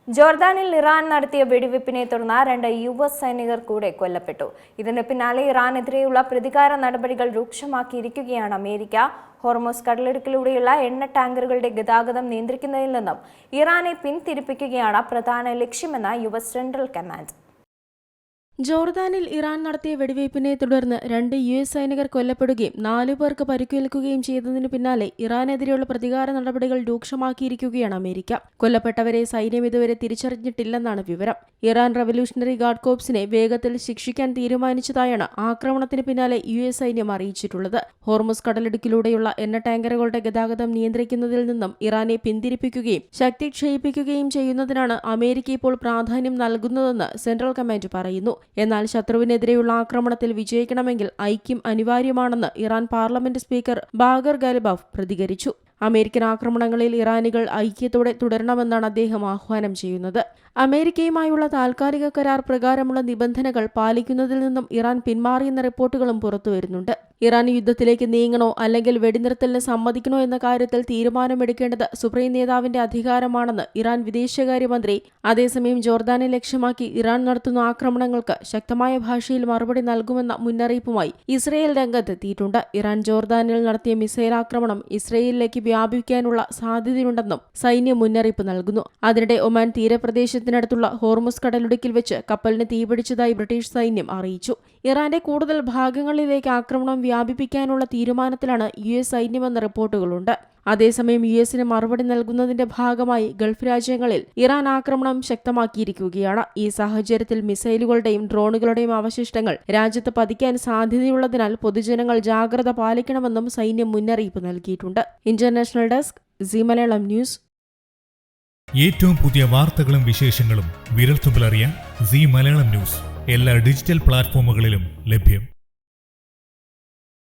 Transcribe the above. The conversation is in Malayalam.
ജോർദാനിൽ ഇറാൻ നടത്തിയ വെടിവെപ്പിനെ തുടർന്ന് 2 യുഎസ് സൈനികർ കൂടെ കൊല്ലപ്പെട്ടു. ഇതിന് പിന്നാലെ ഇറാനെതിരെയുള്ള പ്രതികാര നടപടികൾ രൂക്ഷമാക്കിയിരിക്കുകയാണ് അമേരിക്ക. ഹോർമൂസ് കടലിടുക്കിലൂടെയുള്ള എണ്ണ ടാങ്കറുകളുടെ ഗതാഗതം നിയന്ത്രിക്കുന്നതിൽ നിന്നും ഇറാനെ പിന്തിരിപ്പിക്കുകയാണ് പ്രധാന ലക്ഷ്യമെന്ന് യുഎസ് സെൻട്രൽ കമാൻഡ്. ജോർദാനിൽ ഇറാൻ നടത്തിയ വെടിവയ്പിനെ തുടർന്ന് 2 യുഎസ് സൈനികർ കൊല്ലപ്പെടുകയും 4 പേർക്ക് പരിക്കേൽക്കുകയും ചെയ്തതിനു പിന്നാലെ ഇറാനെതിരെയുള്ള പ്രതികാര നടപടികൾ രൂക്ഷമാക്കിയിരിക്കുകയാണ് അമേരിക്ക. കൊല്ലപ്പെട്ടവരെ സൈന്യം ഇതുവരെ തിരിച്ചറിഞ്ഞിട്ടില്ലെന്നാണ് വിവരം. ഇറാൻ റവല്യൂഷണറി ഗാർഡ് കോർപ്സിനെ വേഗത്തിൽ ശിക്ഷിക്കാൻ തീരുമാനിച്ചതായാണ് ആക്രമണത്തിന് പിന്നാലെ യുഎസ് സൈന്യം അറിയിച്ചിട്ടുള്ളത്. ഹോർമൂസ് കടലിടുക്കിലൂടെയുള്ള എണ്ണ ടാങ്കറുകളുടെ ഗതാഗതം നിയന്ത്രിക്കുന്നതിൽ നിന്നും ഇറാനെ പിന്തിരിപ്പിക്കുകയും ശക്തി ക്ഷയിപ്പിക്കുകയും ചെയ്യുന്നതിനാണ് അമേരിക്ക ഇപ്പോൾ പ്രാധാന്യം നൽകുന്നതെന്ന് സെൻട്രൽ കമാൻഡ് പറയുന്നു. എന്നാൽ ശത്രുവിനെതിരെയുള്ള ആക്രമണത്തിൽ വിജയിക്കണമെങ്കിൽ ഐക്യം അനിവാര്യമാണെന്ന് Iran parliament speaker Bagher Ghalibaf പ്രതികരിച്ചു. അമേരിക്കൻ ആക്രമണങ്ങളിൽ ഇറാനികൾ ഐക്യത്തോടെ തുടരണമെന്നാണ് അദ്ദേഹം ആഹ്വാനം ചെയ്യുന്നത്. അമേരിക്കയുമായുള്ള താൽക്കാലിക കരാർ പ്രകാരമുള്ള നിബന്ധനകൾ പാലിക്കുന്നതിൽ നിന്നും ഇറാൻ പിന്മാറിയെന്ന റിപ്പോർട്ടുകളും പുറത്തുവരുന്നുണ്ട്. ഇറാൻ യുദ്ധത്തിലേക്ക് നീങ്ങണോ അല്ലെങ്കിൽ വെടിനിർത്തലിന് സമ്മതിക്കണോ എന്ന കാര്യത്തിൽ തീരുമാനമെടുക്കേണ്ടത് സുപ്രീം നേതാവിന്റെ അധികാരമാണെന്ന് ഇറാൻ വിദേശകാര്യമന്ത്രി. അതേസമയം ജോർദാനെ ലക്ഷ്യമാക്കി ഇറാൻ നടത്തുന്ന ആക്രമണങ്ങൾക്ക് ശക്തമായ ഭാഷയിൽ മറുപടി നൽകുമെന്ന മുന്നറിയിപ്പുമായി ഇസ്രയേൽ രംഗത്തെത്തിയിട്ടുണ്ട്. ഇറാൻ ജോർദാനിൽ നടത്തിയ മിസൈൽ ആക്രമണം ഇസ്രയേലിലേക്ക് വ്യാപിക്കാനുള്ള സാധ്യതയുണ്ടെന്നും സൈന്യം മുന്നറിയിപ്പ് നൽകുന്നു. അതിനിടെ ഒമാൻ തീരപ്രദേശത്തിനടുത്തുള്ള ഹോർമൂസ് കടലിടുക്കിൽ വെച്ച് കപ്പലിന് തീപിടിച്ചതായി ബ്രിട്ടീഷ് സൈന്യം അറിയിച്ചു. ഇറാന്റെ കൂടുതൽ ഭാഗങ്ങളിലേക്ക് ആക്രമണം വ്യാപിപ്പിക്കാനുള്ള തീരുമാനത്തിലാണ് യുഎസ് സൈന്യമെന്ന റിപ്പോർട്ടുകളുണ്ട്. അതേസമയം യുഎസിന് മറുപടി നൽകുന്നതിന്റെ ഭാഗമായി ഗൾഫ് രാജ്യങ്ങളിൽ ഇറാൻ ആക്രമണം ശക്തമാക്കിയിരിക്കുകയാണ്. ഈ സാഹചര്യത്തിൽ മിസൈലുകളുടെയും ഡ്രോണുകളുടെയും അവശിഷ്ടങ്ങൾ രാജ്യത്ത് പതിക്കാൻ സാധ്യതയുള്ളതിനാൽ പൊതുജനങ്ങൾ ജാഗ്രത പാലിക്കണമെന്നും സൈന്യം മുന്നറിയിപ്പ് നൽകിയിട്ടുണ്ട്. International desk Zee Malayalam news. ഏറ്റവും പുതിയ വാർത്തകളും വിശേഷങ്ങളും വിരൽത്തുമ്പിലറിയാൻ സീ മലയാളം ന്യൂസ് എല്ലാ ഡിജിറ്റൽ പ്ലാറ്റ്ഫോമുകളിലും ലഭ്യം.